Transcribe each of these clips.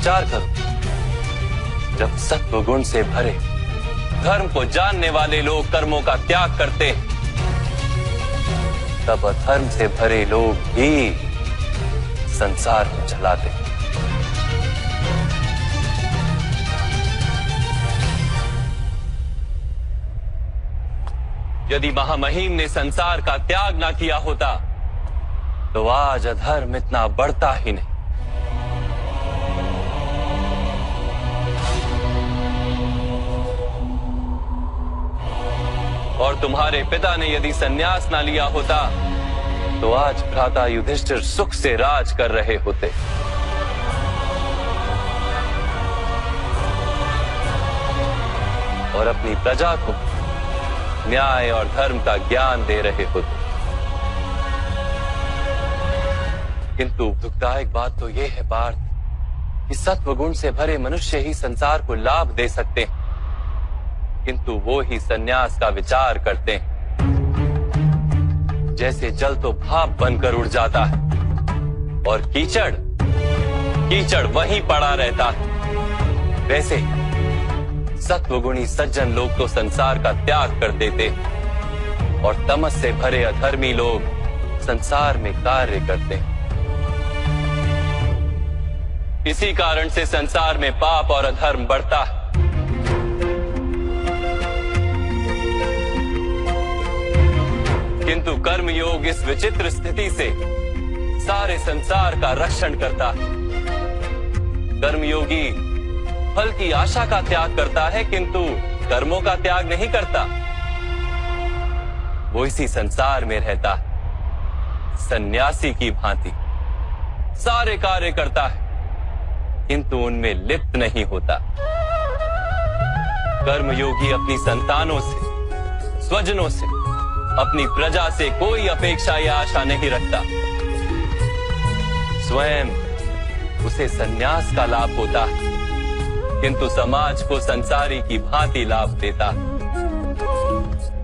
विचार करो, जब सत्व गुण से भरे धर्म को जानने वाले लोग कर्मों का त्याग करते हैं, तब अधर्म से भरे लोग ही संसार को चलाते हैं। यदि महामहिम ने संसार का त्याग ना किया होता तो आज अधर्म इतना बढ़ता ही नहीं। और तुम्हारे पिता ने यदि संन्यास ना लिया होता तो आज भ्राता युधिष्ठिर सुख से राज कर रहे होते। और अपनी प्रजा को न्याय और धर्म का ज्ञान दे रहे होते। किंतु दुखदायक बात तो यह है पार्थ कि सत्वगुण से भरे मनुष्य ही संसार को लाभ दे सकते हैं, किंतु वो ही संन्यास का विचार करते हैं। जैसे जल तो भाप बनकर उड़ जाता है और कीचड़ वहीं पड़ा रहता है, वैसे सत्वगुणी सज्जन लोग तो संसार का त्याग कर देते और तमस से भरे अधर्मी लोग संसार में कार्य करते हैं। इसी कारण से संसार में पाप और अधर्म बढ़ता है। किंतु कर्मयोग इस विचित्र स्थिति से सारे संसार का रक्षण करता है। कर्मयोगी फल की आशा का त्याग करता है, किंतु कर्मों का त्याग नहीं करता। वो इसी संसार में रहता है, सन्यासी की भांति सारे कार्य करता है, किंतु उनमें लिप्त नहीं होता। कर्मयोगी अपनी संतानों से, स्वजनों से, अपनी प्रजा से कोई अपेक्षा या आशा नहीं रखता। स्वयं उसे संन्यास का लाभ होता है, किंतु समाज को संसारी की भांति लाभ देता।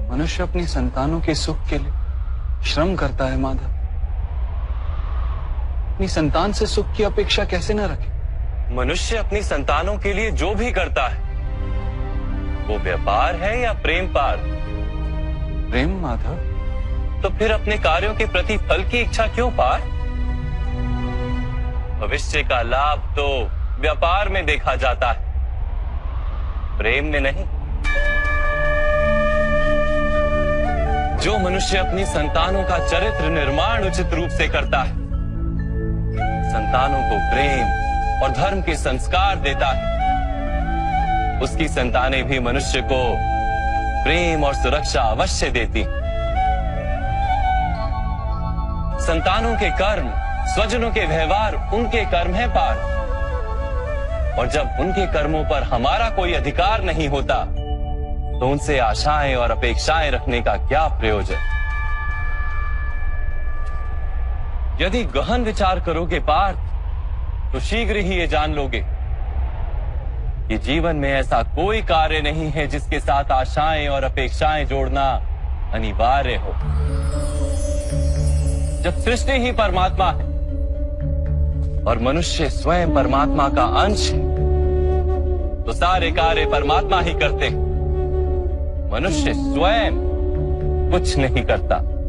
मनुष्य अपनी संतानों के सुख के लिए श्रम करता है माधव। अपनी संतान से सुख की अपेक्षा कैसे न रखे? मनुष्य अपनी संतानों के लिए जो भी करता है वो व्यापार है या प्रेम पार्थ? प्रेम माधव। तो फिर अपने कार्यों के प्रति फल की इच्छा क्यों पार्थ? भविष्य का लाभ तो व्यापार में देखा जाता है, प्रेम में नहीं। जो मनुष्य अपनी संतानों का चरित्र निर्माण उचित रूप से करता है, संतानों को प्रेम और धर्म के संस्कार देता है, उसकी संतानें भी मनुष्य को प्रेम और सुरक्षा अवश्य देती। संतानों के कर्म, स्वजनों के व्यवहार उनके कर्म है पार्थ। और जब उनके कर्मों पर हमारा कोई अधिकार नहीं होता तो उनसे आशाएं और अपेक्षाएं रखने का क्या प्रयोजन? यदि गहन विचार करोगे पार्थ तो शीघ्र ही ये जान लोगे कि जीवन में ऐसा कोई कार्य नहीं है जिसके साथ आशाएं और अपेक्षाएं जोड़ना अनिवार्य हो। जब सृष्टि ही परमात्मा है और मनुष्य स्वयं परमात्मा का अंश है, तो सारे कार्य परमात्मा ही करते हैं। मनुष्य स्वयं कुछ नहीं करता।